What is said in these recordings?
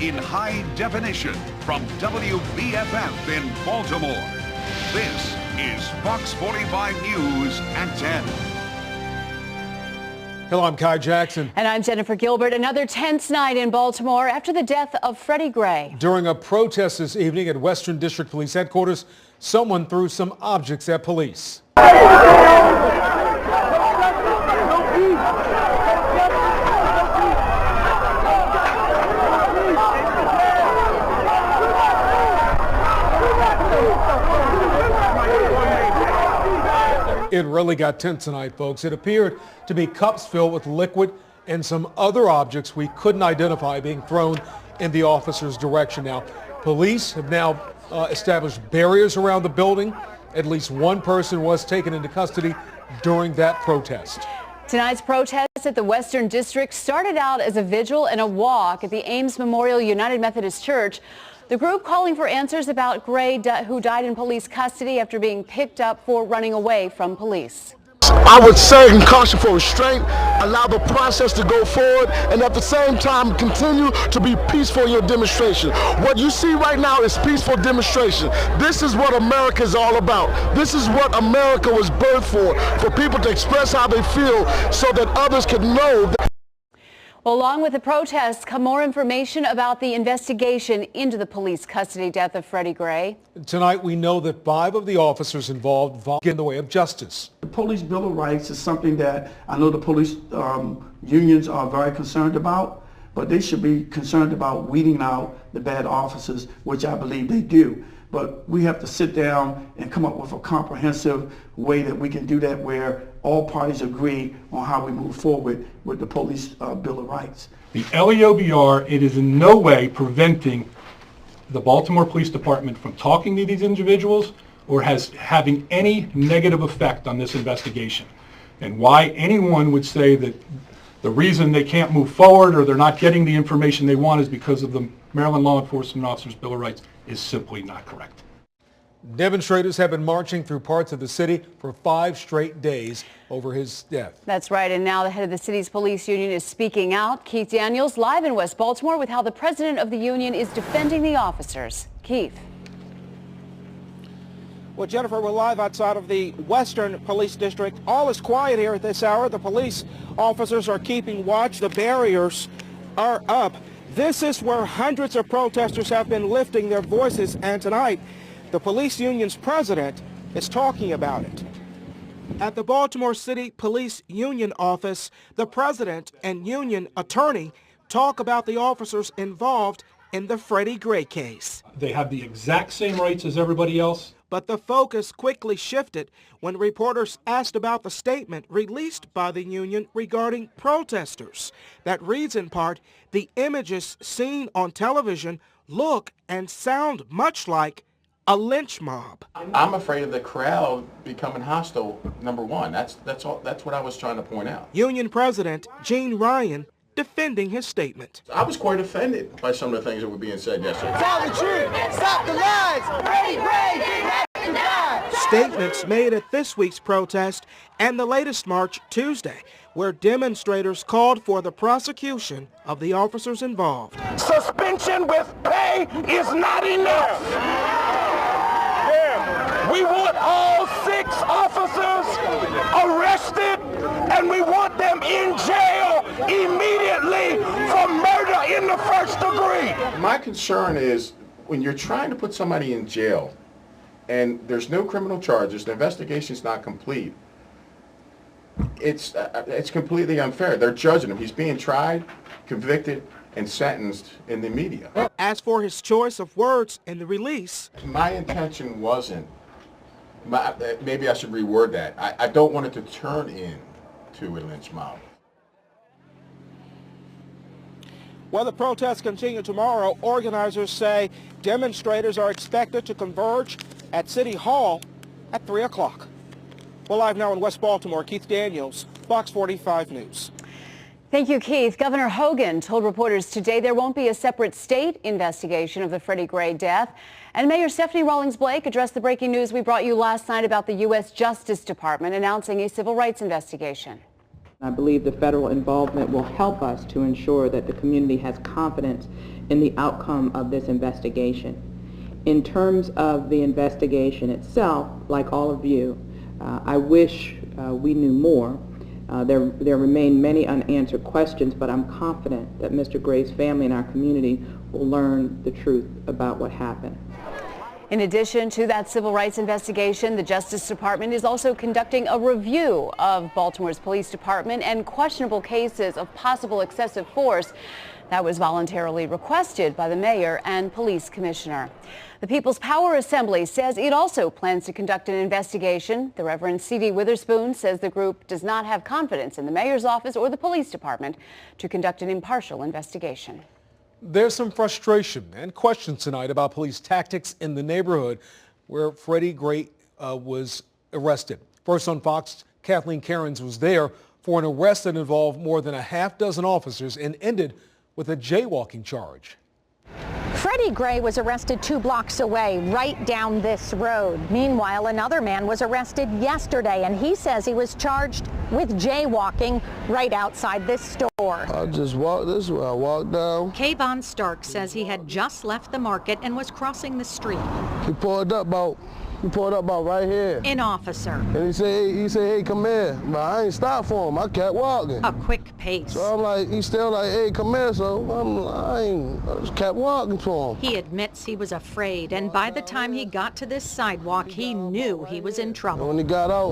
in high definition from WBFF in Baltimore. This is Fox 45 News at 10. Hello, I'm Kai Jackson. And I'm Jennifer Gilbert. Another tense night in Baltimore after the death of Freddie Gray. During a protest this evening at Western District Police Headquarters, someone threw some objects at police. It really got tense tonight, folks. It appeared to be cups filled with liquid and some other objects we couldn't identify being thrown in the officer's direction. Now, police have now established barriers around the building. At least one person was taken into custody during that protest. Tonight's protest at the Western District started out as a vigil and a walk at the Ames Memorial United Methodist Church. The group calling for answers about Gray, who died in police custody after being picked up for running away from police. I would say and caution for restraint, allow the process to go forward, and at the same time continue to be peaceful in your demonstration. What you see right now is peaceful demonstration. This is what America is all about. This is what America was birthed for people to express how they feel so that others can know that. Well, along with the protests come more information about the investigation into the police custody death of Freddie Gray. Tonight, we know that 5 of the officers involved in the way of justice. The Police Bill of Rights is something that I know the police unions are very concerned about, but they should be concerned about weeding out the bad officers, which I believe they do. But we have to sit down and come up with a comprehensive way that we can do that where all parties agree on how we move forward with the Police Bill of Rights. The LEOBR, it is in no way preventing the Baltimore Police Department from talking to these individuals or having any negative effect on this investigation. And why anyone would say that the reason they can't move forward or they're not getting the information they want is because of the Maryland Law Enforcement Officers Bill of Rights is simply not correct. Demonstrators have been marching through parts of the city for 5 straight days over his death. That's right, and now the head of the city's police union is speaking out. Keith Daniels live in West Baltimore with how the president of the union is defending the officers. Keith. Well, Jennifer, we're live outside of the Western Police District. All is quiet here at this hour. The police officers are keeping watch. The barriers are up. This is where hundreds of protesters have been lifting their voices, and tonight the police union's president is talking about it. At the Baltimore City Police Union office, the president and union attorney talk about the officers involved in the Freddie Gray case. They have the exact same rights as everybody else. But the focus quickly shifted when reporters asked about the statement released by the union regarding protesters. That reads in part, the images seen on television look and sound much like a lynch mob. I'm afraid of the crowd becoming hostile, number one. That's what I was trying to point out. Union President Gene Ryan defending his statement. I was quite offended by some of the things that were being said yesterday. Tell the truth! Stop the lies! Freddie Gray didn't have to die! Statements made at this week's protest and the latest march Tuesday, where demonstrators called for the prosecution of the officers involved. Suspension with pay is not enough! We want all 6 officers arrested, and we want them in jail immediately for murder in the first degree. My concern is when you're trying to put somebody in jail and there's no criminal charges, the investigation's not complete, it's completely unfair. They're judging him. He's being tried, convicted, and sentenced in the media. As for his choice of words in the release, my intention wasn't, maybe I should reword that. I don't want it to turn into a lynch mob. While the protests continue tomorrow, organizers say demonstrators are expected to converge at City Hall at 3 o'clock. Well, live now in West Baltimore, Keith Daniels, Fox 45 News. Thank you, Keith. Governor Hogan told reporters today there won't be a separate state investigation of the Freddie Gray death. And Mayor Stephanie Rawlings-Blake addressed the breaking news we brought you last night about the U.S. Justice Department announcing a civil rights investigation. I believe the federal involvement will help us to ensure that the community has confidence in the outcome of this investigation. In terms of the investigation itself, like all of you, I wish we knew more. There remain many unanswered questions, but I'm confident that Mr. Gray's family and our community will learn the truth about what happened. In addition to that civil rights investigation, the Justice Department is also conducting a review of Baltimore's police department and questionable cases of possible excessive force that was voluntarily requested by the mayor and police commissioner. The People's Power Assembly says it also plans to conduct an investigation. The Reverend C.D. Witherspoon says the group does not have confidence in the mayor's office or the police department to conduct an impartial investigation. There's some frustration and questions tonight about police tactics in the neighborhood where Freddie Gray was arrested. First on Fox, Kathleen Cairns was there for an arrest that involved more than a half dozen officers and ended with a jaywalking charge. Freddie Gray was arrested 2 blocks away, right down this road. Meanwhile, another man was arrested yesterday, and he says he was charged with jaywalking right outside this store. I just walked this way. I walked down. Kayvon Stark says he had just left the market and was crossing the street. He pulled up about right here. An officer. And he said, hey, come here. But I ain't stopped for him. I kept walking. A quick pace. So I'm like, he's still like, hey, come here. So I just kept walking for him. He admits he was afraid, and by the time he got to this sidewalk, he knew he was in trouble. And when he got out,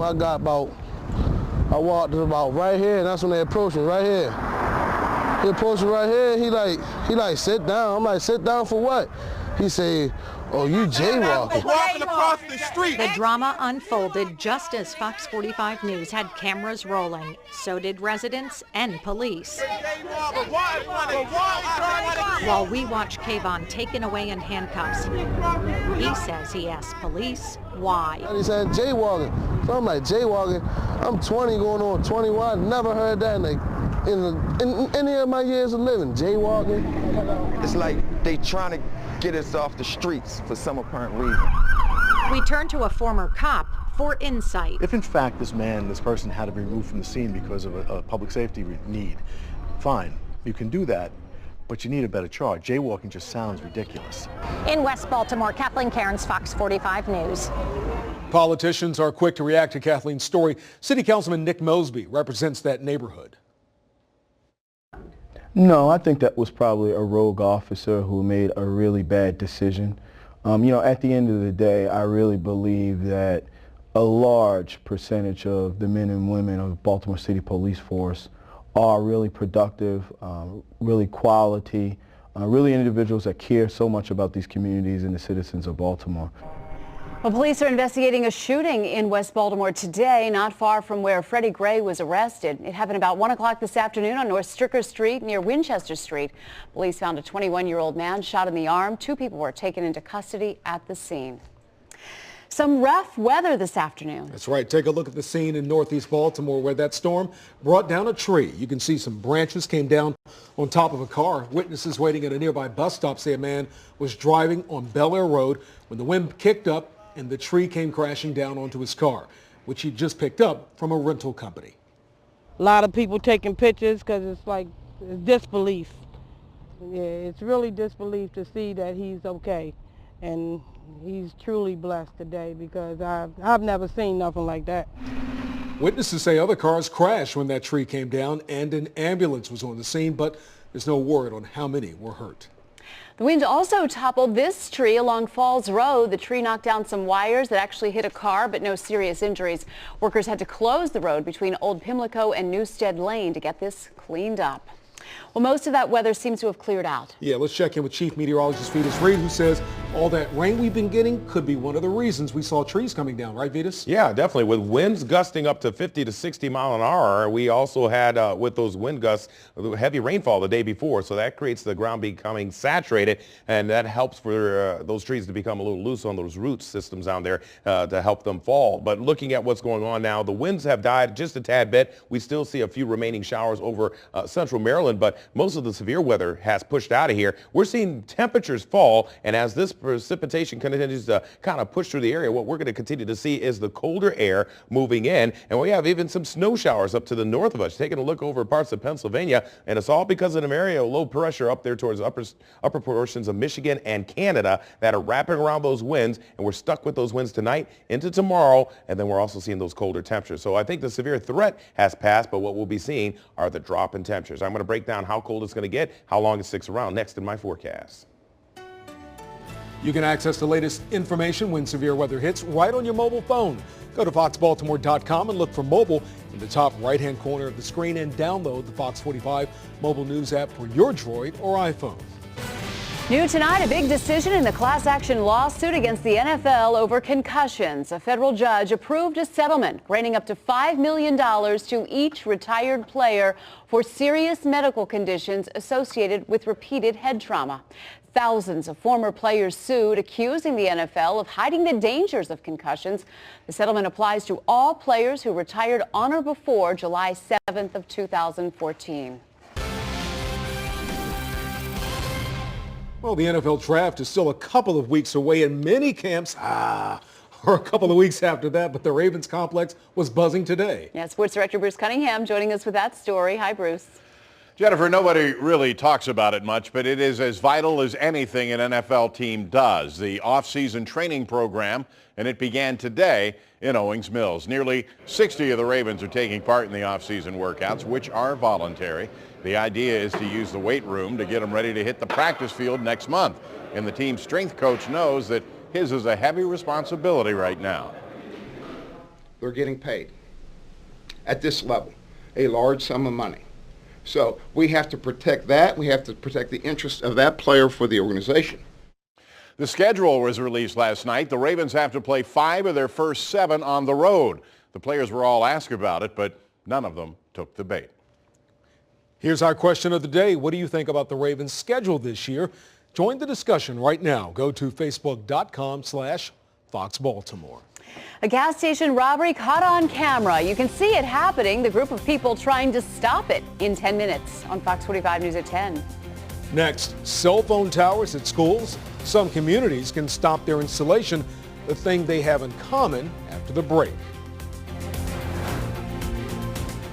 I walked about right here, and that's when they approached me, right here. He approached me right here, he like, sit down. I'm like, sit down for what? He said, oh, you jaywalking. Walking across the street. The drama unfolded just as Fox 45 News had cameras rolling. So did residents and police. While we watch Kayvon taken away in handcuffs, he says he asked police why. He said jaywalking. So I'm like, jaywalking? I'm 20 going on 21. Never heard that in any of my years of living. Jaywalking. It's like they trying to get us off the streets for some apparent reason. We turn to a former cop for insight. If in fact this person had to be removed from the scene because of a public safety need, fine, you can do that, but you need a better charge. Jaywalking just sounds ridiculous. In West Baltimore, Kathleen Cairns, Fox 45 News. Politicians are quick to react to Kathleen's story. City Councilman Nick Mosby represents that neighborhood. No, I think that was probably a rogue officer who made a really bad decision. At the end of the day, I really believe that a large percentage of the men and women of the Baltimore City Police Force are really productive, really quality, really individuals that care so much about these communities and the citizens of Baltimore. Well, police are investigating a shooting in West Baltimore today, not far from where Freddie Gray was arrested. It happened about 1 o'clock this afternoon on North Stricker Street near Winchester Street. Police found a 21-year-old man shot in the arm. 2 people were taken into custody at the scene. Some rough weather this afternoon. That's right. Take a look at the scene in northeast Baltimore where that storm brought down a tree. You can see some branches came down on top of a car. Witnesses waiting at a nearby bus stop say a man was driving on Bel Air Road when the wind kicked up and the tree came crashing down onto his car, which he just picked up from a rental company. A lot of people taking pictures because it's like disbelief. Yeah, it's really disbelief to see that he's okay. And he's truly blessed today because I've never seen nothing like that. Witnesses say other cars crashed when that tree came down and an ambulance was on the scene, but there's no word on how many were hurt. The wind also toppled this tree along Falls Road. The tree knocked down some wires that actually hit a car, but no serious injuries. Workers had to close the road between Old Pimlico and Newstead Lane to get this cleaned up. Well, most of that weather seems to have cleared out. Yeah, let's check in with Chief Meteorologist Vetus Reed, who says all that rain we've been getting could be one of the reasons we saw trees coming down, right, Vetus? Yeah, definitely. With winds gusting up to 50 to 60 mile an hour, we also had, with those wind gusts, heavy rainfall the day before. So that creates the ground becoming saturated, and that helps for those trees to become a little loose on those root systems down there to help them fall. But looking at what's going on now, the winds have died just a tad bit. We still see a few remaining showers over central Maryland, but most of the severe weather has pushed out of here. We're seeing temperatures fall, and as this precipitation continues to kind of push through the area, what we're going to continue to see is the colder air moving in, and we have even some snow showers up to the north of us. Taking a look over parts of Pennsylvania, and it's all because of an area of low pressure up there towards upper portions of Michigan and Canada that are wrapping around those winds, and we're stuck with those winds tonight into tomorrow, and then we're also seeing those colder temperatures. So I think the severe threat has passed, but what we'll be seeing are the drop in temperatures. I'm going to break down how cold it's going to get, how long it sticks around next in my forecast. You can access the latest information when severe weather hits right on your mobile phone. Go to foxbaltimore.com and look for mobile in the top right-hand corner of the screen and download the Fox 45 mobile news app for your Droid or iPhone. New tonight, a big decision in the class action lawsuit against the NFL over concussions. A federal judge approved a settlement granting up to $5 million to each retired player for serious medical conditions associated with repeated head trauma. Thousands of former players sued, accusing the NFL of hiding the dangers of concussions. The settlement applies to all players who retired on or before July 7th of 2014. Well, the NFL draft is still a couple of weeks away, and many camps, or a couple of weeks after that, but the Ravens complex was buzzing today. Yeah, Sports Director Bruce Cunningham joining us with that story. Hi, Bruce. Jennifer, nobody really talks about it much, but it is as vital as anything an NFL team does. The off-season training program, and it began today in Owings Mills. Nearly 60 of the Ravens are taking part in the off-season workouts, which are voluntary. The idea is to use the weight room to get them ready to hit the practice field next month. And the team's strength coach knows that his is a heavy responsibility right now. They're getting paid at this level, a large sum of money. So we have to protect that. We have to protect the interests of that player for the organization. The schedule was released last night. The Ravens have to play 5 of their first 7 on the road. The players were all asked about it, but none of them took the bait. Here's our question of the day. What do you think about the Ravens' schedule this year? Join the discussion right now. Go to facebook.com/FoxBaltimore. A gas station robbery caught on camera. You can see it happening. The group of people trying to stop it in 10 minutes on Fox 45 News at 10. Next, cell phone towers at schools. Some communities can stop their installation, the thing they have in common after the break.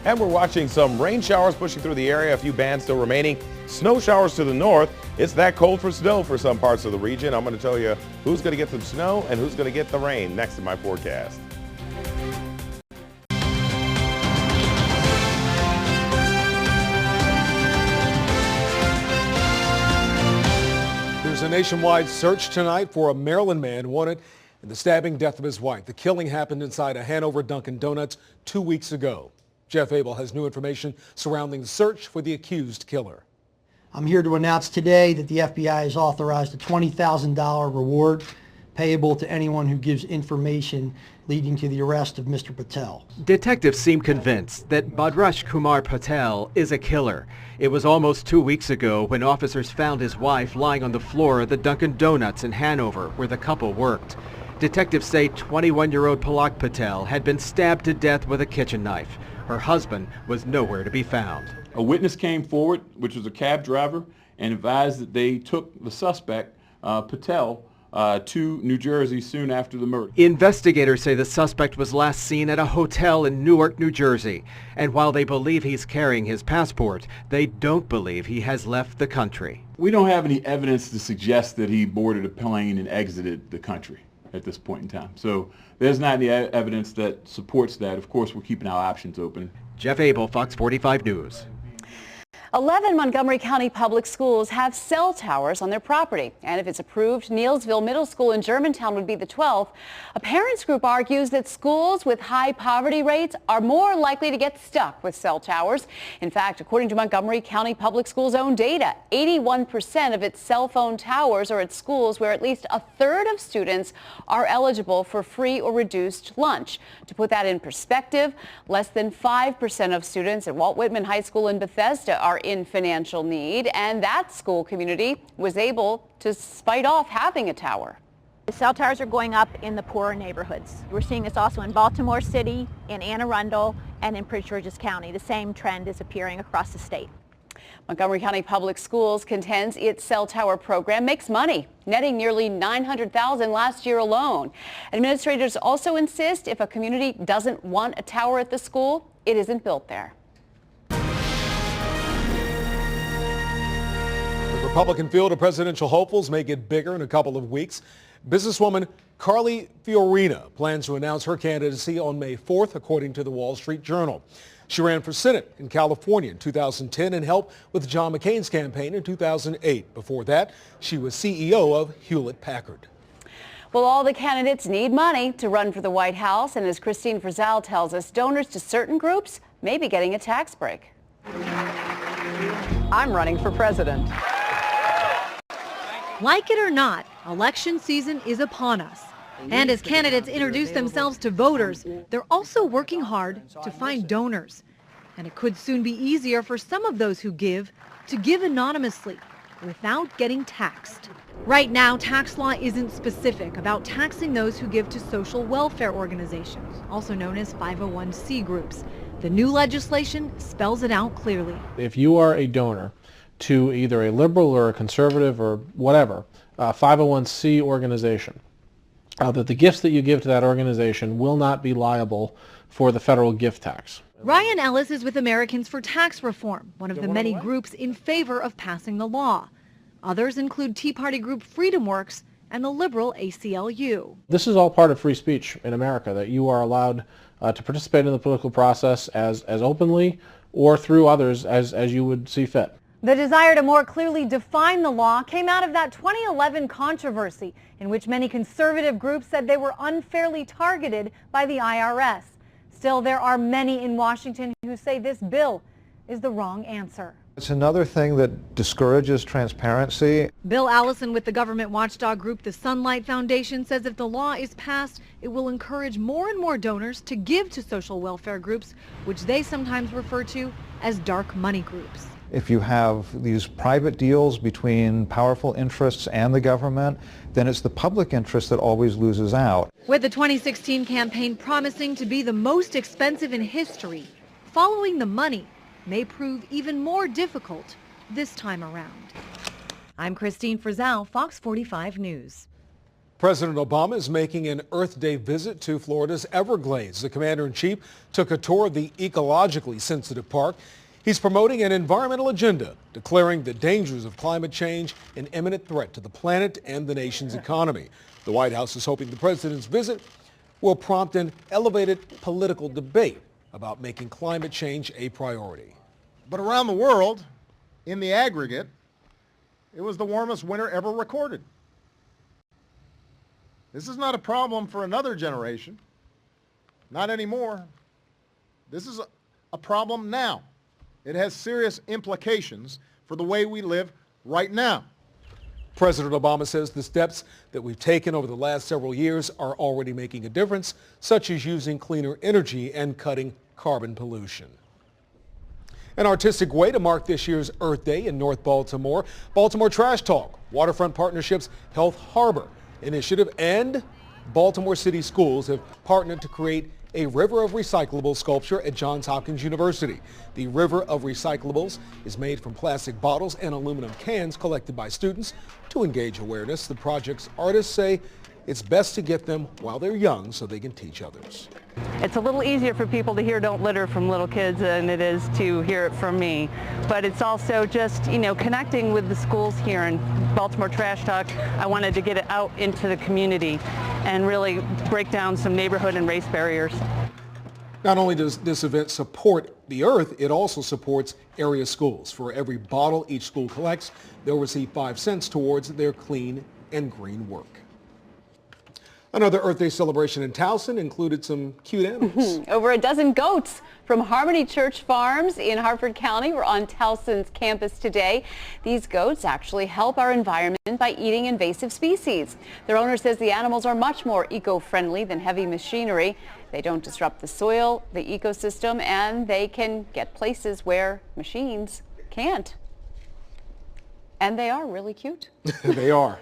And we're watching some rain showers pushing through the area, a few bands still remaining. Snow showers to the north. It's that cold for snow for some parts of the region. I'm going to tell you who's going to get some snow and who's going to get the rain next in my forecast. There's a nationwide search tonight for a Maryland man wanted in the stabbing death of his wife. The killing happened inside a Hanover Dunkin' Donuts 2 weeks ago. Jeff Abel has new information surrounding the search for the accused killer. I'm here to announce today that the FBI has authorized a $20,000 reward payable to anyone who gives information leading to the arrest of Mr. Patel. Detectives seem convinced that Bhadrash Kumar Patel is a killer. It was almost 2 weeks ago when officers found his wife lying on the floor of the Dunkin' Donuts in Hanover, where the couple worked. Detectives say 21-year-old Palak Patel had been stabbed to death with a kitchen knife. Her husband was nowhere to be found. A witness came forward, which was a cab driver, and advised that they took the suspect, Patel, to New Jersey soon after the murder. Investigators say the suspect was last seen at a hotel in Newark, New Jersey. And while they believe he's carrying his passport, they don't believe he has left the country. We don't have any evidence to suggest that he boarded a plane and exited the country at this point in time. So there's not any evidence that supports that. Of course, we're keeping our options open. Jeff Abel, Fox 45 News. 11 Montgomery County public schools have cell towers on their property. And if it's approved, Neilsville Middle School in Germantown would be the 12th. A parents group argues that schools with high poverty rates are more likely to get stuck with cell towers. In fact, according to Montgomery County Public Schools' own data, 81% of its cell phone towers are at schools where at least a third of students are eligible for free or reduced lunch. To put that in perspective, less than 5% of students at Walt Whitman High School in Bethesda are in financial need, and that school community was able to fight off having a tower. The cell towers are going up in the poorer neighborhoods. We're seeing this also in Baltimore City, in Anne Arundel, and in Prince George's County. The same trend is appearing across the state. Montgomery County Public Schools contends its cell tower program makes money, netting nearly $900,000 last year alone. Administrators also insist if a community doesn't want a tower at the school, it isn't built there. The Republican field of presidential hopefuls may get bigger in a couple of weeks. Businesswoman Carly Fiorina plans to announce her candidacy on May 4th, according to the Wall Street Journal. She ran for Senate in California in 2010 and helped with John McCain's campaign in 2008. Before that, she was CEO of Hewlett-Packard. Well, all the candidates need money to run for the White House, and as Christine Frizzell tells us, donors to certain groups may be getting a tax break. I'm running for president. Like it or not, election season is upon us. And as candidates introduce themselves to voters, they're also working hard to find donors. And it could soon be easier for some of those who give to give anonymously without getting taxed. Right now, tax law isn't specific about taxing those who give to social welfare organizations, also known as 501c groups. The new legislation spells it out clearly. If you are a donor to either a liberal or a conservative or whatever, 501c organization, that the gifts that you give to that organization will not be liable for the federal gift tax. Ryan Ellis is with Americans for Tax Reform, one of the many groups in favor of passing the law. Others include Tea Party group FreedomWorks and the liberal ACLU. This is all part of free speech in America, that you are allowed to participate in the political process as openly or through others as you would see fit. The desire to more clearly define the law came out of that 2011 controversy in which many conservative groups said they were unfairly targeted by the IRS. Still, there are many in Washington who say this bill is the wrong answer. It's another thing that discourages transparency. Bill Allison with the government watchdog group the Sunlight Foundation says if the law is passed, it will encourage more and more donors to give to social welfare groups, which they sometimes refer to as dark money groups. If you have these private deals between powerful interests and the government, then it's the public interest that always loses out. With the 2016 campaign promising to be the most expensive in history, following the money may prove even more difficult this time around. I'm Christine Frizzell, Fox 45 News. President Obama is making an Earth Day visit to Florida's Everglades. The commander-in-chief took a tour of the ecologically sensitive park. He's promoting an environmental agenda, declaring the dangers of climate change an imminent threat to the planet and the nation's economy. The White House is hoping the president's visit will prompt an elevated political debate about making climate change a priority. But around the world, in the aggregate, it was the warmest winter ever recorded. This is not a problem for another generation. Not anymore. This is a problem now. It has serious implications for the way we live right now. President Obama says the steps that we've taken over the last several years are already making a difference, such as using cleaner energy and cutting carbon pollution. An artistic way to mark this year's Earth Day in North Baltimore, Baltimore Trash Talk, Waterfront Partnership's Health Harbor initiative, and Baltimore City Schools have partnered to create a River of Recyclables sculpture at Johns Hopkins University. The River of Recyclables is made from plastic bottles and aluminum cans collected by students. To engage awareness, the project's artists say it's best to get them while they're young so they can teach others. It's a little easier for people to hear "Don't Litter" from little kids than it is to hear it from me. But it's also just, connecting with the schools here in Baltimore Trash Talk. I wanted to get it out into the community and really break down some neighborhood and race barriers. Not only does this event support the earth, it also supports area schools. For every bottle each school collects, they'll receive 5 cents towards their clean and green work. Another Earth Day celebration in Towson included some cute animals. Over a dozen goats from Harmony Church Farms in Harford County were on Towson's campus today. These goats actually help our environment by eating invasive species. Their owner says the animals are much more eco-friendly than heavy machinery. They don't disrupt the soil, the ecosystem, and they can get places where machines can't. And they are really cute. They are.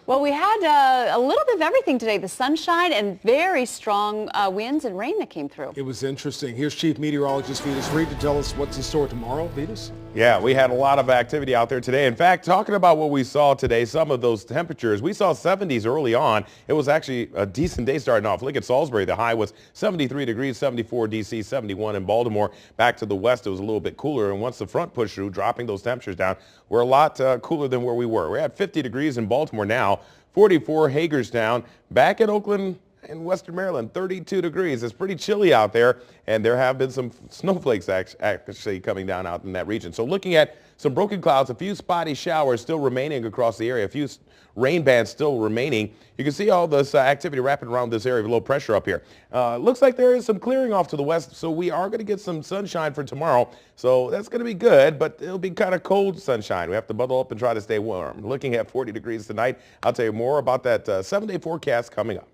Well, we had a little bit of everything today. The sunshine and very strong winds and rain that came through. It was interesting. Here's Chief Meteorologist Vetus Reed to tell us what's in store tomorrow. Vetus? Yeah, we had a lot of activity out there today. In fact, talking about what we saw today, some of those temperatures, we saw 70s early on. It was actually a decent day starting off. Look at Salisbury. The high was 73 degrees, 74 D.C., 71 in Baltimore. Back to the west, it was a little bit cooler. And once the front pushed through, dropping those temperatures down, we're a lot cooler than where we were. We're at 50 degrees in Baltimore now, 44 Hagerstown. Back in Oakland and Western Maryland, 32 degrees. It's pretty chilly out there, and there have been some snowflakes actually coming down out in that region. So looking at some broken clouds, a few spotty showers still remaining across the area, a few rain bands still remaining. You can see all this activity wrapping around this area of low pressure up here. Looks like there is some clearing off to the west, so we are going to get some sunshine for tomorrow. So that's going to be good, but it'll be kind of cold sunshine. We have to bundle up and try to stay warm. Looking at 40 degrees tonight. I'll tell you more about that 7-day forecast coming up.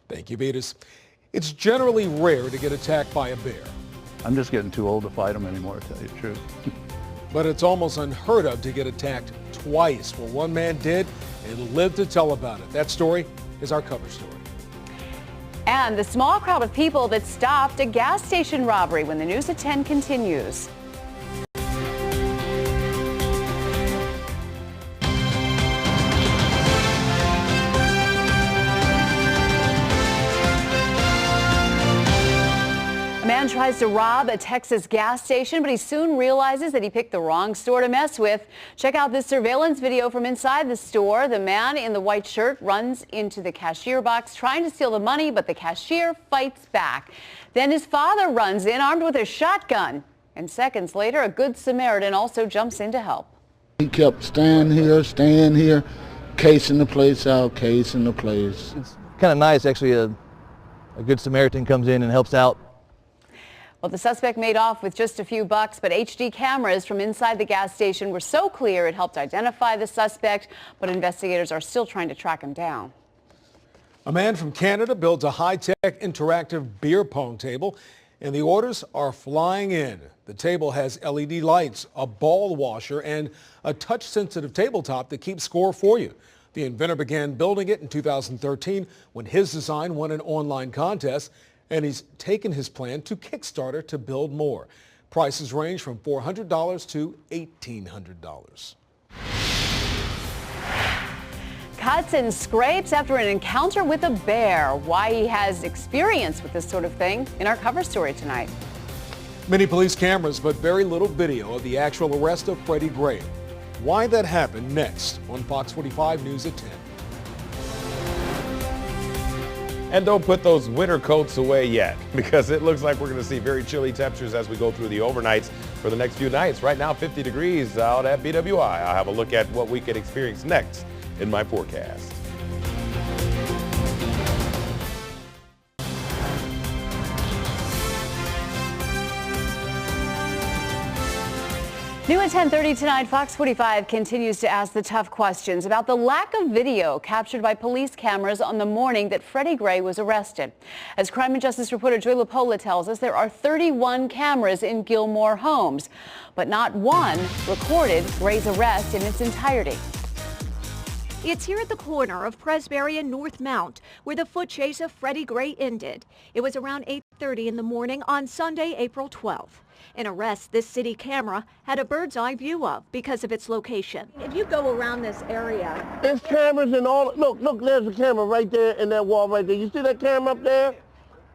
Thank you, Vetus. It's generally rare to get attacked by a bear. I'm just getting too old to fight them anymore, to tell you the truth. But it's almost unheard of to get attacked twice. Well, one man did and lived to tell about it. That story is our cover story. And the small crowd of people that stopped a gas station robbery when the News at 10 continues. A man tries to rob a Texas gas station, but he soon realizes that he picked the wrong store to mess with. Check out this surveillance video from inside the store. The man in the white shirt runs into the cashier box trying to steal the money, but the cashier fights back. Then his father runs in armed with a shotgun. And seconds later, a good Samaritan also jumps in to help. He kept staying here, casing the place out, casing the place. It's kind of nice, actually, a good Samaritan comes in and helps out. Well, the suspect made off with just a few bucks, but HD cameras from inside the gas station were so clear it helped identify the suspect, but investigators are still trying to track him down. A man from Canada builds a high-tech interactive beer pong table, and the orders are flying in. The table has LED lights, a ball washer, and a touch-sensitive tabletop that keeps score for you. The inventor began building it in 2013 when his design won an online contest, and he's taken his plan to Kickstarter to build more. Prices range from $400 to $1,800. Cuts and scrapes after an encounter with a bear. Why he has experience with this sort of thing in our cover story tonight. Many police cameras, but very little video of the actual arrest of Freddie Gray. Why that happened next on Fox 45 News at 10. And don't put those winter coats away yet, because it looks like we're going to see very chilly temperatures as we go through the overnights for the next few nights. Right now, 50 degrees out at BWI. I'll have a look at what we could experience next in my forecast. New at 10:30 tonight, Fox 45 continues to ask the tough questions about the lack of video captured by police cameras on the morning that Freddie Gray was arrested. As crime and justice reporter Joy LaPola tells us, there are 31 cameras in Gilmore homes, but not one recorded Gray's arrest in its entirety. It's here at the corner of Presbury and North Mount where the foot chase of Freddie Gray ended. It was around 8:30 in the morning on Sunday, April 12th. An arrest this city camera had a bird's eye view of because of its location. If you go around this area, there's cameras and all. Look, there's a camera right there in that wall right there. You see that camera up there?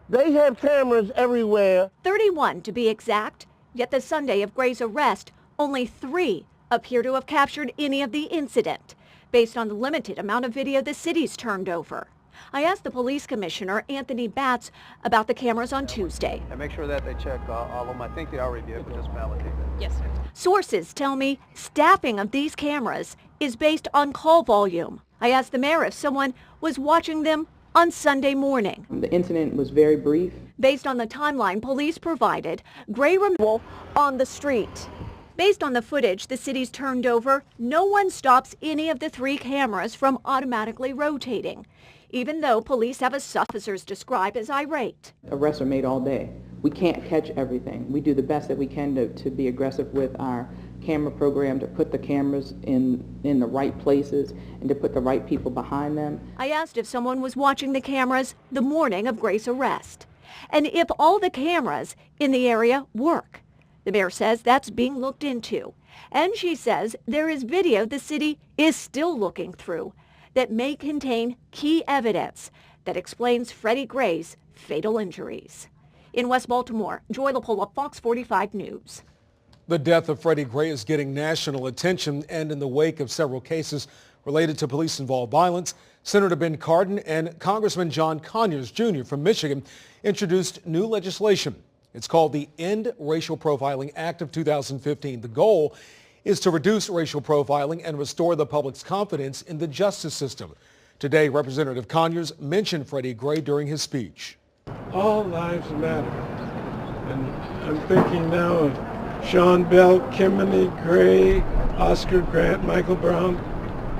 They have cameras everywhere. 31 to be exact. Yet the Sunday of Gray's arrest, only 3 appear to have captured any of the incident, based on the limited amount of video the city's turned over. I asked the police commissioner, Anthony Batts, about the cameras on Tuesday. And make sure that they check all of them. I think they already did, but just validate that. Yes, sir. Sources tell me staffing of these cameras is based on call volume. I asked the mayor if someone was watching them on Sunday morning. The incident was very brief. Based on the timeline police provided, Gray remained on the street. Based on the footage the city's turned over, no one stops any of the 3 cameras from automatically rotating, even though police have officers described as irate. Arrests are made all day. We can't catch everything. We do the best that we can to be aggressive with our camera program to put the cameras in the right places and to put the right people behind them. I asked if someone was watching the cameras the morning of Gray's arrest and if all the cameras in the area work. The mayor says that's being looked into. And she says there is video the city is still looking through that may contain key evidence that explains Freddie Gray's fatal injuries. In West Baltimore, Joy LaPolla, Fox 45 News. The death of Freddie Gray is getting national attention, and in the wake of several cases related to police-involved violence, Senator Ben Cardin and Congressman John Conyers Jr. from Michigan introduced new legislation. It's called the End Racial Profiling Act of 2015. The goal is to reduce racial profiling and restore the public's confidence in the justice system. Today, Representative Conyers mentioned Freddie Gray during his speech. All lives matter. And I'm thinking now of Sean Bell, Kimberly Gray, Oscar Grant, Michael Brown,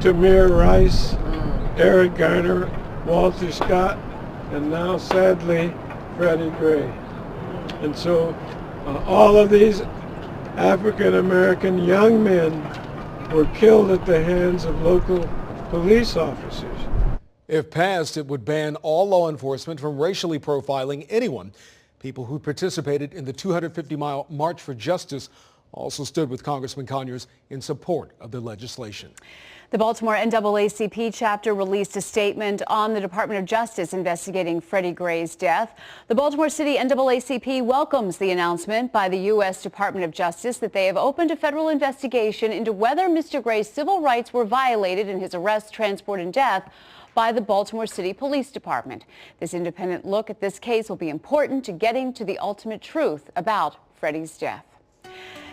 Tamir Rice, Eric Garner, Walter Scott, and now, sadly, Freddie Gray. And so all of these African-American young men were killed at the hands of local police officers. If passed, it would ban all law enforcement from racially profiling anyone. People who participated in the 250-mile March for Justice also stood with Congressman Conyers in support of the legislation. The Baltimore NAACP chapter released a statement on the Department of Justice investigating Freddie Gray's death. The Baltimore City NAACP welcomes the announcement by the U.S. Department of Justice that they have opened a federal investigation into whether Mr. Gray's civil rights were violated in his arrest, transport, and death by the Baltimore City Police Department. This independent look at this case will be important to getting to the ultimate truth about Freddie's death.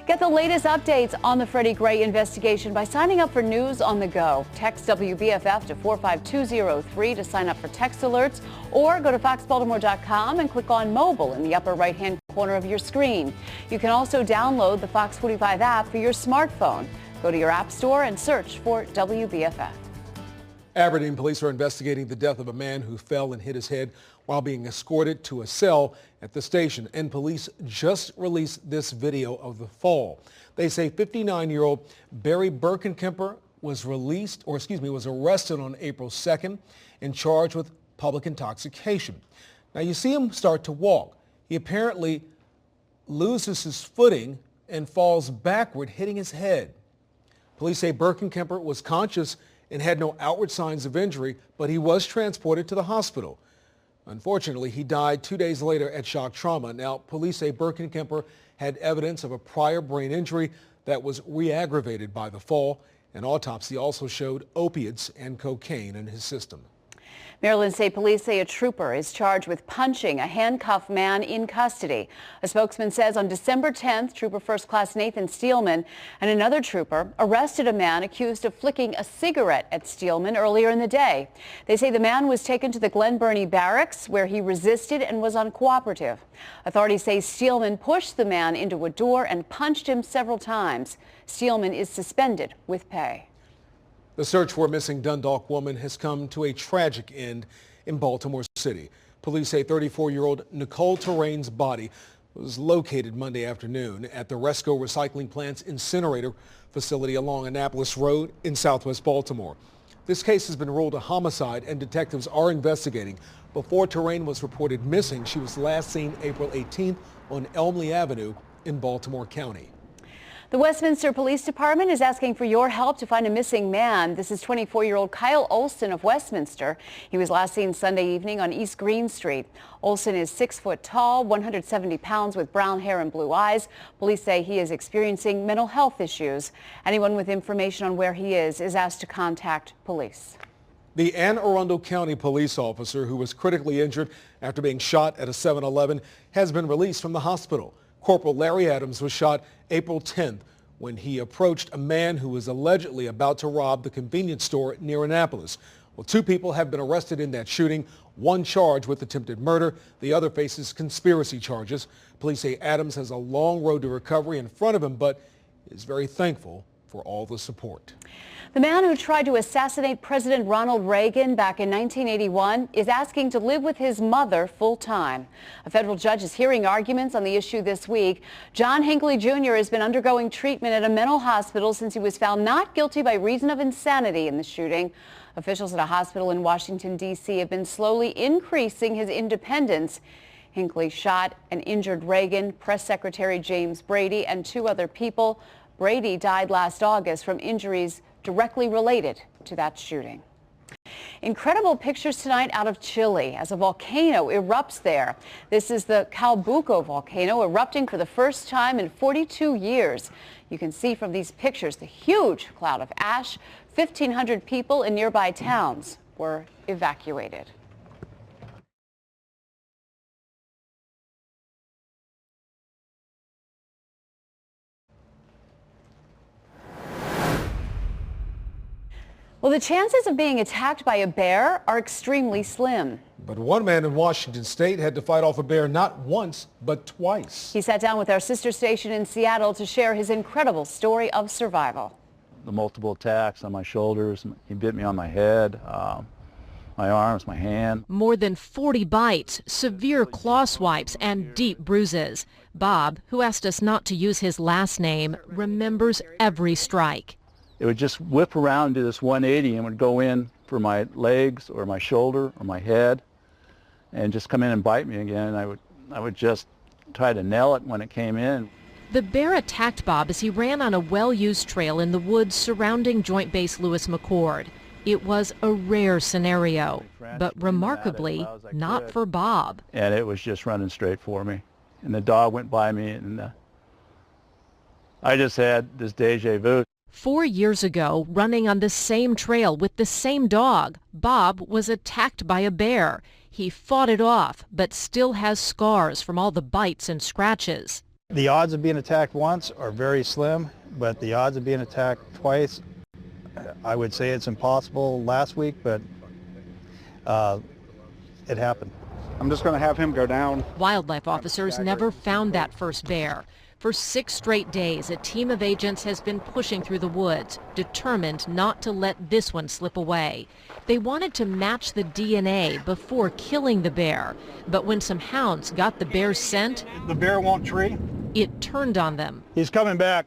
Get the latest updates on the Freddie Gray investigation by signing up for News on the Go. Text WBFF to 45203 to sign up for text alerts, or go to foxbaltimore.com and click on mobile in the upper right-hand corner of your screen. You can also download the Fox 45 app for your smartphone. Go to your app store and search for WBFF. Aberdeen police are investigating the death of a man who fell and hit his head while being escorted to a cell at the station, and police just released this video of the fall. They say 59-year-old Barry Birkenkemper was arrested on April 2nd and charged with public intoxication. Now you see him start to walk. He apparently loses his footing and falls backward, hitting his head. Police say Birkenkemper was conscious and had no outward signs of injury, but he was transported to the hospital. Unfortunately, he died 2 days later at shock trauma. Now, police say Birkenkemper had evidence of a prior brain injury that was re-aggravated by the fall. An autopsy also showed opiates and cocaine in his system. Maryland State Police say a trooper is charged with punching a handcuffed man in custody. A spokesman says on December 10th, Trooper First Class Nathan Steelman and another trooper arrested a man accused of flicking a cigarette at Steelman earlier in the day. They say the man was taken to the Glen Burnie Barracks, where he resisted and was uncooperative. Authorities say Steelman pushed the man into a door and punched him several times. Steelman is suspended with pay. The search for a missing Dundalk woman has come to a tragic end in Baltimore City. Police say 34-year-old Nicole Terrain's body was located Monday afternoon at the Resco Recycling Plant's incinerator facility along Annapolis Road in southwest Baltimore. This case has been ruled a homicide, and detectives are investigating. Before Terrain was reported missing, she was last seen April 18th on Elmley Avenue in Baltimore County. The Westminster Police Department is asking for your help to find a missing man. This is 24-year-old Kyle Olson of Westminster. He was last seen Sunday evening on East Green Street. Olson is 6 foot tall, 170 pounds, with brown hair and blue eyes. Police say he is experiencing mental health issues. Anyone with information on where he is asked to contact police. The Anne Arundel County police officer who was critically injured after being shot at a 7-Eleven has been released from the hospital. Corporal Larry Adams was shot April 10th when he approached a man who was allegedly about to rob the convenience store near Annapolis. Well, 2 people have been arrested in that shooting, one charged with attempted murder. The other faces conspiracy charges. Police say Adams has a long road to recovery in front of him, but is very thankful for all the support. The man who tried to assassinate President Ronald Reagan back in 1981 is asking to live with his mother full-time. A federal judge is hearing arguments on the issue this week. John Hinckley Jr. has been undergoing treatment at a mental hospital since he was found not guilty by reason of insanity in the shooting. Officials at a hospital in Washington, D.C. have been slowly increasing his independence. Hinckley shot and injured Reagan, Press Secretary James Brady, and 2 other people. Brady died last August from injuries directly related to that shooting. Incredible pictures tonight out of Chile as a volcano erupts there. This is the Calbuco volcano erupting for the first time in 42 years. You can see from these pictures the huge cloud of ash. 1,500 people in nearby towns were evacuated. Well, the chances of being attacked by a bear are extremely slim. But one man in Washington state had to fight off a bear not once, but twice. He sat down with our sister station in Seattle to share his incredible story of survival. The multiple attacks on my shoulders, he bit me on my head, my arms, my hand. More than 40 bites, severe claw swipes, and deep bruises. Bob, who asked us not to use his last name, remembers every strike. It would just whip around and do this 180 and would go in for my legs or my shoulder or my head and just come in and bite me again. And I would just try to nail it when it came in. The bear attacked Bob as he ran on a well-used trail in the woods surrounding Joint Base Lewis McChord. It was a rare scenario, but remarkably not for Bob. And it was just running straight for me. And the dog went by me, and I just had this deja vu. 4 years ago, running on the same trail with the same dog, Bob was attacked by a bear. He fought it off, but still has scars from all the bites and scratches. The odds of being attacked once are very slim, but the odds of being attacked twice, I would say it's impossible last week, but it happened. I'm just going to have him go down. Wildlife officers never found that first bear. For 6 straight days, a team of agents has been pushing through the woods, determined not to let this one slip away. They wanted to match the DNA before killing the bear, but when some hounds got the bear's scent, the bear won't tree. It turned on them. He's coming back.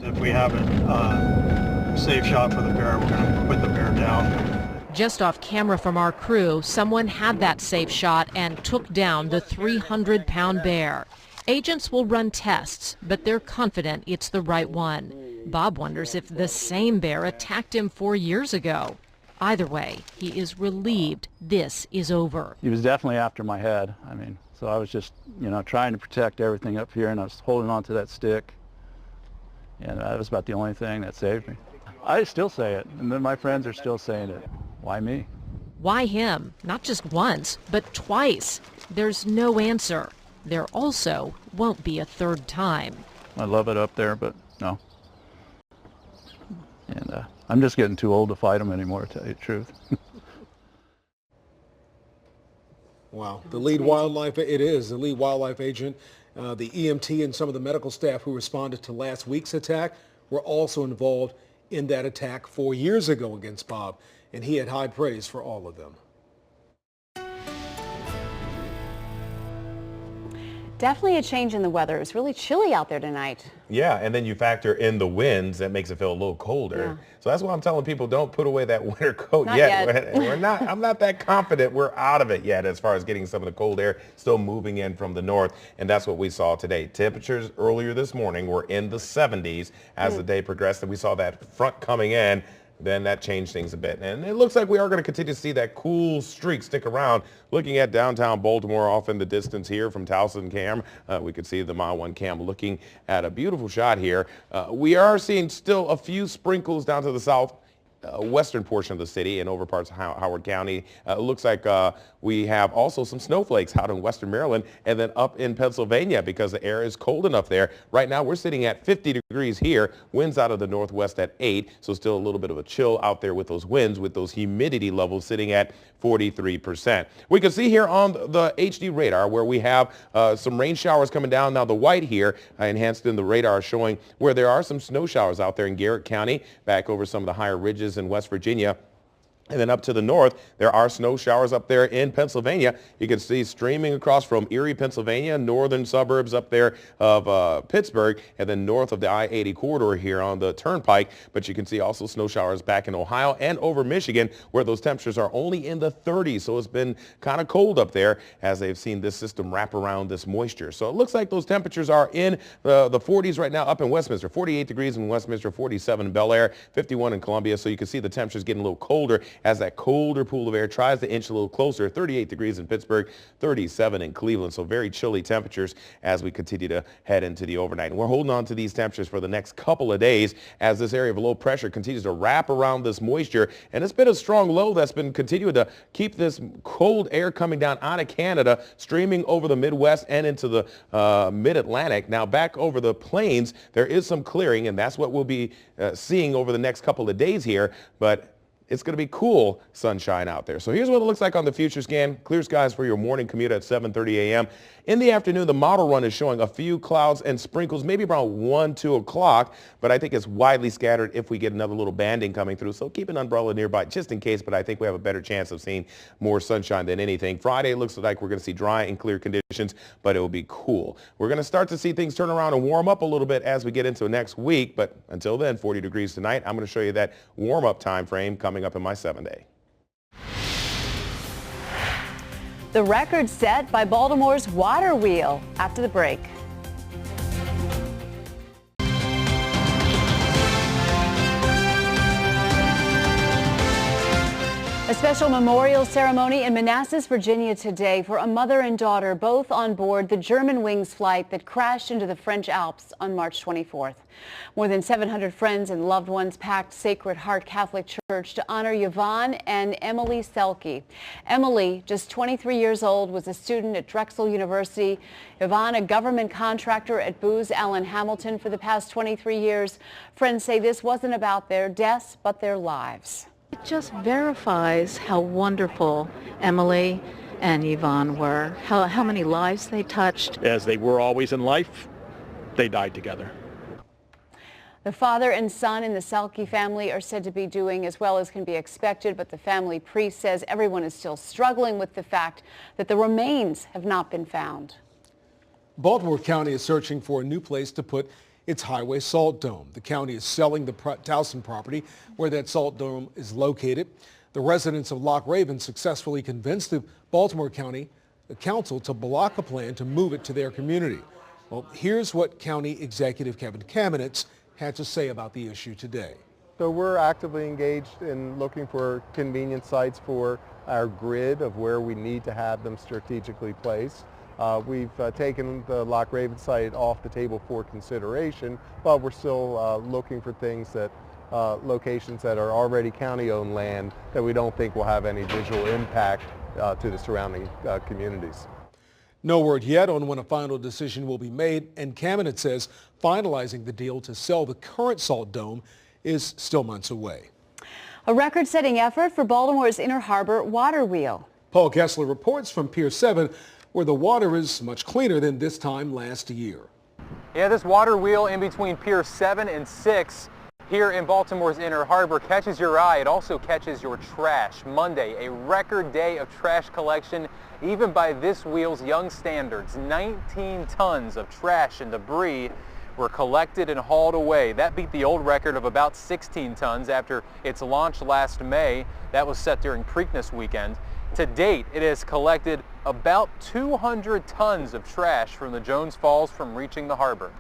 If we have a safe shot for the bear, we're going to put the bear down. Just off camera from our crew, someone had that safe shot and took down the 300-pound bear. Agents will run tests, but they're confident it's the right one. Bob wonders if the same bear attacked him 4 years ago. Either way, he is relieved this is over. He was definitely after my head. So I was just, trying to protect everything up here, and I was holding on to that stick. And that was about the only thing that saved me. I still say it, and then my friends are still saying it. Why me? Why him? Not just once, but twice. There's no answer. There also won't be a third time. I love it up there, but no. And I'm just getting too old to fight them anymore, to tell you the truth. Wow. The lead wildlife agent, the EMT, and some of the medical staff who responded to last week's attack were also involved in that attack 4 years ago against Bob, and he had high praise for all of them. Definitely a change in the weather. It's really chilly out there tonight. Yeah, and then you factor in the winds, that makes it feel a little colder. Yeah. So that's why I'm telling people, don't put away that winter coat yet. I'm not that confident we're out of it yet as far as getting some of the cold air still moving in from the north, and that's what we saw today. Temperatures earlier this morning were in the 70s as the day progressed, and we saw that front coming in. Then that changed things a bit. And it looks like we are going to continue to see that cool streak stick around. Looking at downtown Baltimore off in the distance here from Towson Cam, we could see the Mile 1 Cam looking at a beautiful shot here. We are seeing still a few sprinkles down to the south western portion of the city and over parts of Howard County. It looks like we have also some snowflakes out in western Maryland and then up in Pennsylvania because the air is cold enough there. Right now we're sitting at 50 degrees here, winds out of the northwest at 8, so still a little bit of a chill out there with those winds, with those humidity levels sitting at 43%. We can see here on the HD radar where we have some rain showers coming down. Now the white here enhanced in the radar showing where there are some snow showers out there in Garrett County, back over some of the higher ridges in West Virginia. And then up to the north, there are snow showers up there in Pennsylvania. You can see streaming across from Erie, Pennsylvania, northern suburbs up there of Pittsburgh, and then north of the I-80 corridor here on the Turnpike. But you can see also snow showers back in Ohio and over Michigan, where those temperatures are only in the 30s. So it's been kind of cold up there as they've seen this system wrap around this moisture. So it looks like those temperatures are in the 40s right now up in Westminster. 48 degrees in Westminster, 47 in Bel Air, 51 in Columbia. So you can see the temperatures getting a little colder as that colder pool of air tries to inch a little closer. 38 degrees in Pittsburgh, 37 in Cleveland. So very chilly temperatures as we continue to head into the overnight. And we're holding on to these temperatures for the next couple of days as this area of low pressure continues to wrap around this moisture. And it's been a strong low that's been continuing to keep this cold air coming down out of Canada, streaming over the Midwest and into the mid-Atlantic. Now back over the plains, there is some clearing, and that's what we'll be seeing over the next couple of days here. But it's going to be cool sunshine out there. So here's what it looks like on the future scan. Clear skies for your morning commute at 7:30 a.m. In the afternoon, the model run is showing a few clouds and sprinkles, maybe around 1, 2 o'clock, but I think it's widely scattered if we get another little banding coming through. So keep an umbrella nearby just in case, but I think we have a better chance of seeing more sunshine than anything. Friday looks like we're going to see dry and clear conditions, but it will be cool. We're going to start to see things turn around and warm up a little bit as we get into next week, but until then, 40 degrees tonight. I'm going to show you that warm-up time frame coming up in my 7-day. The record set by Baltimore's water wheel after the break. A special memorial ceremony in Manassas, Virginia today for a mother and daughter, both on board the Germanwings flight that crashed into the French Alps on March 24th. More than 700 friends and loved ones packed Sacred Heart Catholic Church to honor Yvonne and Emily Selke. Emily, just 23 years old, was a student at Drexel University. Yvonne, a government contractor at Booz Allen Hamilton for the past 23 years. Friends say this wasn't about their deaths, but their lives. It just verifies how wonderful Emily and Yvonne were, how many lives they touched. As they were always in life, they died together. The father and son in the Selke family are said to be doing as well as can be expected, but the family priest says everyone is still struggling with the fact that the remains have not been found. Baltimore County is searching for a new place to put its highway salt dome. The county is selling the Towson property where that salt dome is located. The residents of Loch Raven successfully convinced the Baltimore County Council to block a plan to move it to their community. Well, here's what County Executive Kevin Kamenetz had to say about the issue today. So we're actively engaged in looking for convenient sites for our grid of where we need to have them strategically placed. We've taken the Loch Raven site off the table for consideration, but we're still looking for things that locations that are already county-owned land that we don't think will have any visual impact to the surrounding communities. No word yet on when a final decision will be made, and Kamenetz says finalizing the deal to sell the current salt dome is still months away. A record-setting effort for Baltimore's Inner Harbor water wheel. Paul Kessler reports from Pier 7, where the water is much cleaner than this time last year. Yeah, this water wheel in between Pier 7 and 6 here in Baltimore's Inner Harbor catches your eye. It also catches your trash. Monday, a record day of trash collection, even by this wheel's young standards. 19 tons of trash and debris were collected and hauled away. That beat the old record of about 16 tons after its launch last May. That was set during Preakness weekend. To date, it has collected about 200 tons of trash from the Jones Falls from reaching the harbor.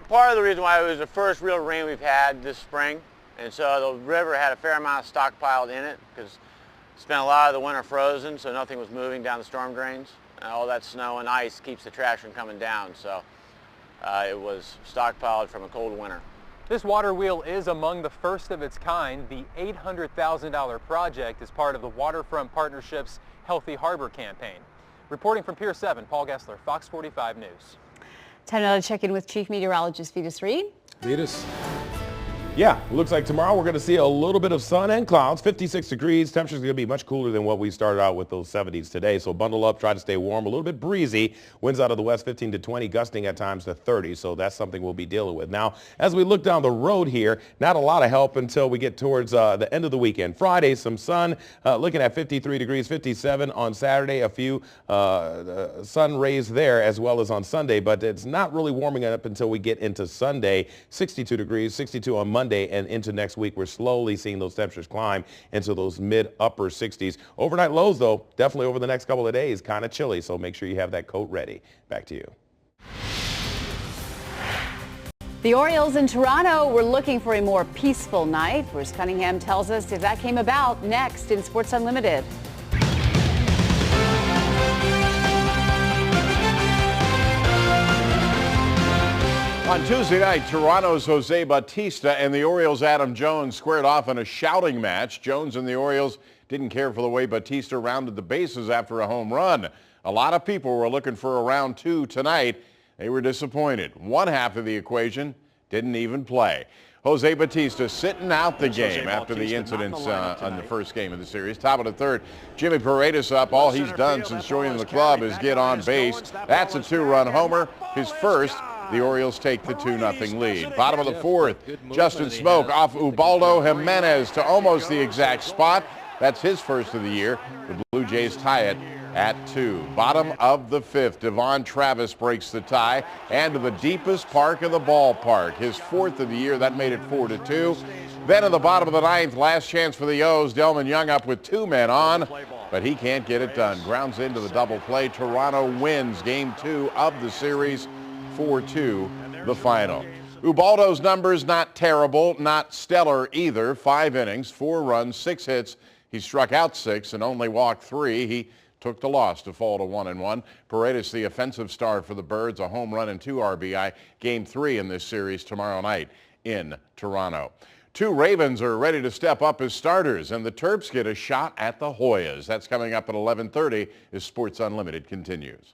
Part of the reason why it was the first real rain we've had this spring, and so the river had a fair amount of stockpiled in it because it's been a lot of the winter frozen, so nothing was moving down the storm drains. And all that snow and ice keeps the trash from coming down, so it was stockpiled from a cold winter. This water wheel is among the first of its kind. The $800,000 project is part of the Waterfront Partnership's Healthy Harbor campaign. Reporting from Pier 7, Paul Gessler, Fox 45 News. Time now to check in with Chief Meteorologist Vetus Reed. Vetus. Yeah, looks like tomorrow we're going to see a little bit of sun and clouds, 56 degrees. Temperature's going to be much cooler than what we started out with, those 70s today. So bundle up, try to stay warm, a little bit breezy. Winds out of the west 15 to 20, gusting at times to 30. So that's something we'll be dealing with. Now, as we look down the road here, not a lot of help until we get towards the end of the weekend. Friday, some sun, looking at 53 degrees, 57 on Saturday. A few sun rays there as well as on Sunday, but it's not really warming up until we get into Sunday. 62 degrees, 62 on Monday. And into next week, we're slowly seeing those temperatures climb into those mid-upper 60s. Overnight lows, though, definitely over the next couple of days, kind of chilly, so make sure you have that coat ready. Back to you. The Orioles in Toronto were looking for a more peaceful night. Bruce Cunningham tells us if that came about next in Sports Unlimited. On Tuesday night, Toronto's Jose Bautista and the Orioles' Adam Jones squared off in a shouting match. Jones and the Orioles didn't care for the way Bautista rounded the bases after a home run. A lot of people were looking for a round two tonight. They were disappointed. One half of the equation didn't even play. Jose Bautista sitting out the game after the incidents on the first game of the series. Top of the third, Jimmy Paredes up. All he's done since joining the club is get on base. That's a two-run homer, his first. The Orioles take the 2-0 lead. Bottom of the fourth, Justin Smoke off Ubaldo Jimenez to almost the exact spot. That's his first of the year. The Blue Jays tie it at 2. Bottom of the fifth, Devon Travis breaks the tie and to the deepest park of the ballpark. His fourth of the year, that made it 4-2. Then in the bottom of the ninth, last chance for the O's. Delman Young up with 2 men on, but he can't get it done. Grounds into the double play. Toronto wins game 2 of the series. 4-2 the final. Ubaldo's numbers not terrible, not stellar either. 5 innings, 4 runs, 6 hits. He struck out 6 and only walked 3. He took the loss to fall to 1-1. Paredes, the offensive star for the Birds, a home run and 2 RBI. Game 3 in this series tomorrow night in Toronto. 2 Ravens are ready to step up as starters, and the Terps get a shot at the Hoyas. That's coming up at 11:30 as Sports Unlimited continues.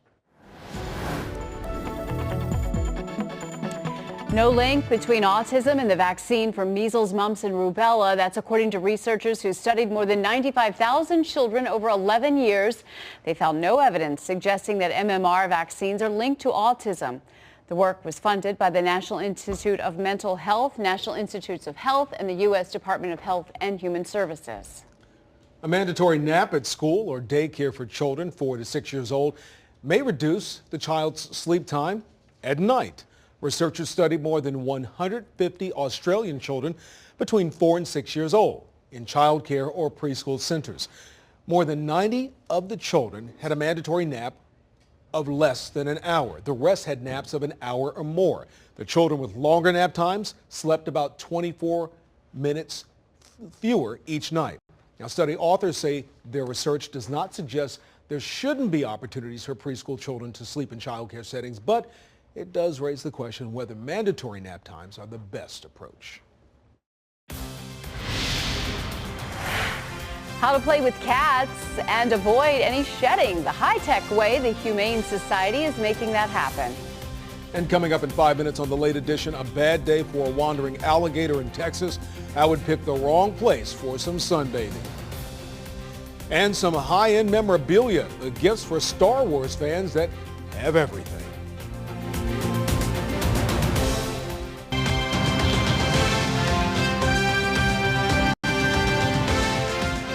No link between autism and the vaccine for measles, mumps, and rubella. That's according to researchers who studied more than 95,000 children over 11 years. They found no evidence suggesting that MMR vaccines are linked to autism. The work was funded by the National Institute of Mental Health, National Institutes of Health, and the U.S. Department of Health and Human Services. A mandatory nap at school or daycare for children 4 to 6 years old may reduce the child's sleep time at night. Researchers studied more than 150 Australian children between 4 and 6 years old in child care or preschool centers. More than 90 of the children had a mandatory nap of less than an hour. The rest had naps of an hour or more. The children with longer nap times slept about 24 minutes fewer each night. Now, study authors say their research does not suggest there shouldn't be opportunities for preschool children to sleep in child care settings, but it does raise the question whether mandatory nap times are the best approach. How to play with cats and avoid any shedding. The high-tech way the Humane Society is making that happen. And coming up in 5 minutes on the late edition, a bad day for a wandering alligator in Texas. I would pick the wrong place for some sunbathing. And some high-end memorabilia, the gifts for Star Wars fans that have everything.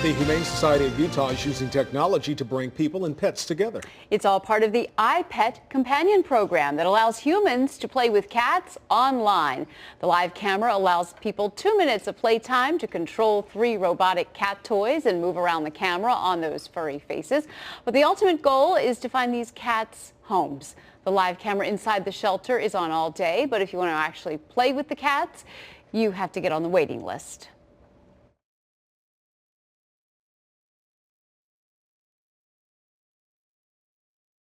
The Humane Society of Utah is using technology to bring people and pets together. It's all part of the iPet companion program that allows humans to play with cats online. The live camera allows people 2 minutes of playtime to control 3 robotic cat toys and move around the camera on those furry faces. But the ultimate goal is to find these cats homes. The live camera inside the shelter is on all day, but if you want to actually play with the cats, you have to get on the waiting list.